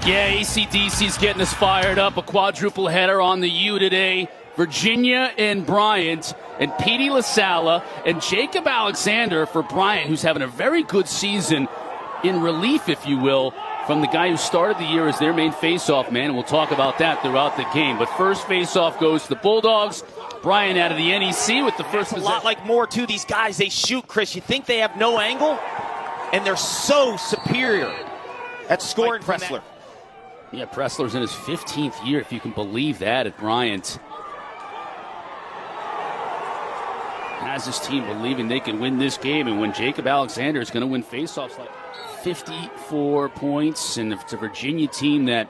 Yeah, AC/DC's getting us fired up. A quadruple header on the U today. Virginia and Bryant, and Petey LaSalle and Jacob Alexander for Bryant, who's having a very good season in relief, if you will, from the guy who started the year as their main face-off man. And we'll talk about that throughout the game. But first face-off goes to the Bulldogs. Bryant out of the NEC with the first possession. A lot like Moore, too. These guys, they shoot, Chris. You think they have no angle, and they're so superior at scoring. Like Pressler. Yeah, Pressler's in his 15th year, if you can believe that, at Bryant. Has his team believing they can win this game, and when Jacob Alexander is going to win faceoffs like 54 points, and it's a Virginia team that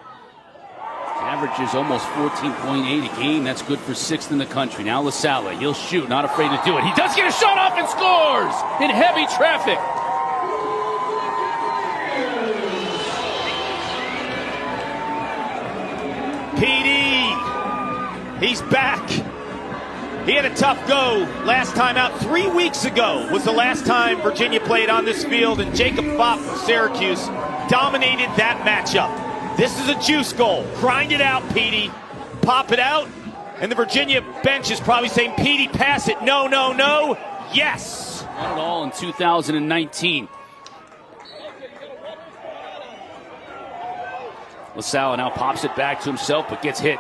averages almost 14.8 a game. That's good for 6th in the country. Now LaSalle, he'll shoot, not afraid to do it. He does get a shot off and scores in heavy traffic. PD, he's back. He had a tough go last time out. 3 weeks ago was the last time Virginia played on this field, and Jacob Fopp from Syracuse dominated that matchup. This is a juice goal. Grind it out, Petey. Pop it out, and the Virginia bench is probably saying, Petey, pass it. No, no, no. Yes. Won it all in 2019. LaSalle now pops it back to himself, but gets hit.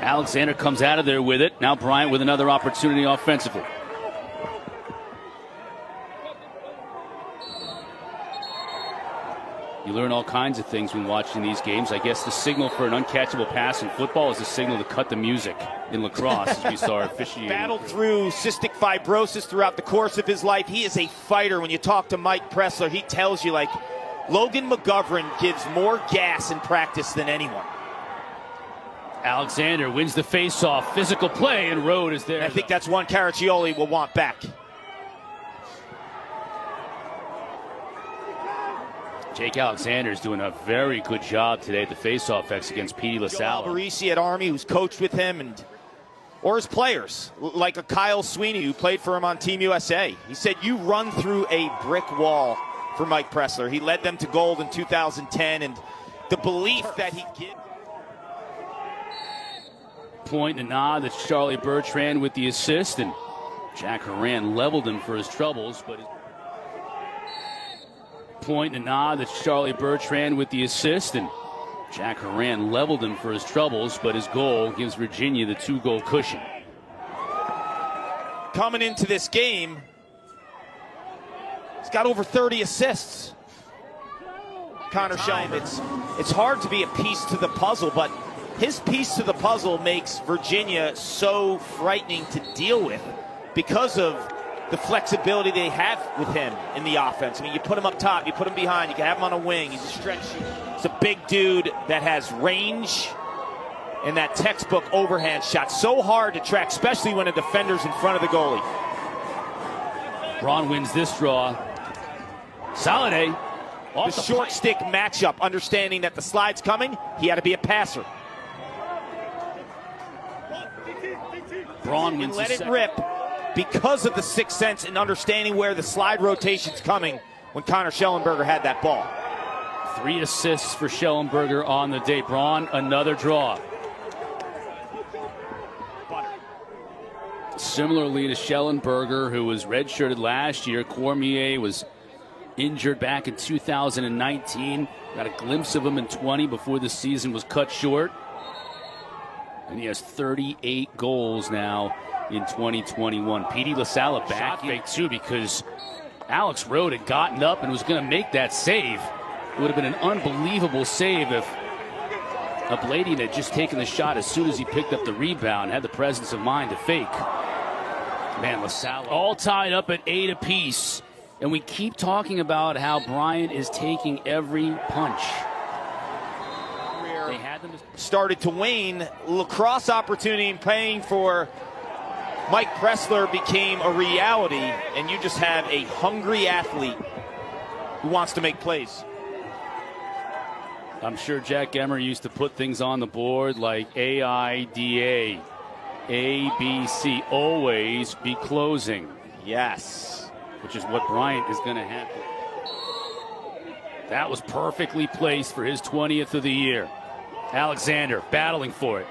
Alexander comes out of there with it. Now Bryant with another opportunity offensively. You learn all kinds of things when watching these games. I guess the signal for an uncatchable pass in football is the signal to cut the music in lacrosse, as we saw officiating. Battled through cystic fibrosis throughout the course of his life. He is a fighter. When you talk to Mike Pressler, he tells you, like, Logan McGovern gives more gas in practice than anyone. Alexander wins the face-off. Physical play, and Rode is there. I think that's one Caraccioli will want back. Jake Alexander is doing a very good job today at the face-off X against Petey LaSalle. Joe Alberisi at Army, who's coached with him, or his players, like a Kyle Sweeney, who played for him on Team USA. He said, you run through a brick wall for Mike Pressler. He led them to gold in 2010, and the belief that he gives. Point and nod. That's Charlie Bertrand with the assist, and Jack Horan leveled him for his troubles. But point and nod. That's Charlie Bertrand with the assist, and Jack Horan leveled him for his troubles. But his goal gives Virginia the 2-goal cushion. Coming into this game, he's got over 30 assists. Connor Schellin. It's hard to be a piece to the puzzle, but his piece to the puzzle makes Virginia so frightening to deal with because of the flexibility they have with him in the offense. I mean, you put him up top, you put him behind, you can have him on a wing. He's a stretch. He's a big dude that has range and that textbook overhand shot. So hard to track, especially when a defender's in front of the goalie. Braun wins this draw. Soliday. The short stick matchup, understanding that the slide's coming, he had to be a passer. Braun wins. Let it rip because of the sixth sense and understanding where the slide rotation's coming when Connor Schellenberger had that ball. 3 assists for Schellenberger on the day. Braun, another draw. Similarly to Schellenberger, who was redshirted last year, Cormier was injured back in 2019. Got a glimpse of him in 20 before the season was cut short. And he has 38 goals now in 2021. Petey LaSalle back fake too, because Alex Rode had gotten up and was going to make that save. It would have been an unbelievable save if Abladian had just taken the shot as soon as he picked up the rebound, had the presence of mind to fake. Man, LaSalle all tied up at 8 apiece. And we keep talking about how Bryant is taking every punch. They had them started to wane. Lacrosse opportunity and paying for Mike Pressler became a reality, and you just have a hungry athlete who wants to make plays. I'm sure Jack Emmer used to put things on the board like AIDA, ABC, always be closing. Yes. Which is what Bryant is going to have. That was perfectly placed for his 20th of the year. Alexander battling for it.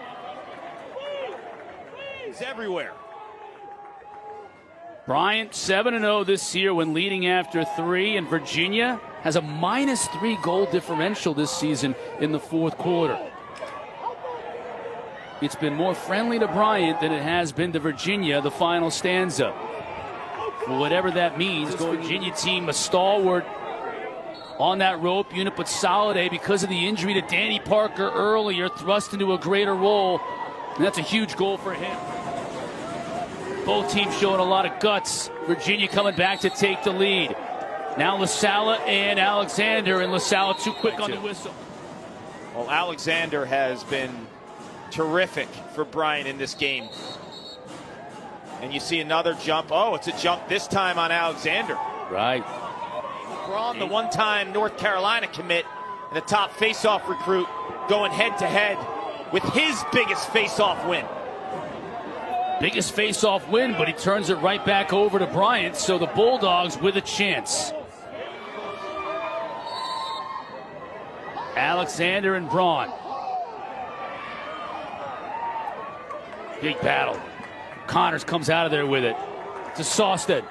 He's everywhere. Bryant 7-0 this year when leading after 3, and Virginia has a -3 goal differential this season in the fourth quarter. It's been more friendly to Bryant than it has been to Virginia, the final stanza. For whatever that means, the Virginia team, a stalwart on that rope unit, but Soliday, because of the injury to Danny Parker earlier, thrust into a greater role, and that's a huge goal for him. Both teams showing a lot of guts. Virginia coming back to take the lead. Now LaSalla and Alexander, and LaSalla too quick on the whistle. Well, Alexander has been terrific for Bryant in this game. And you see another jump. Oh, it's a jump this time on Alexander. Right. Braun, the one-time North Carolina commit and the top face-off recruit, going head-to-head with his biggest face-off win. Biggest face-off win, but he turns it right back over to Bryant, so the Bulldogs with a chance. Alexander and Braun. Big battle. Connors comes out of there with it to Sawstead.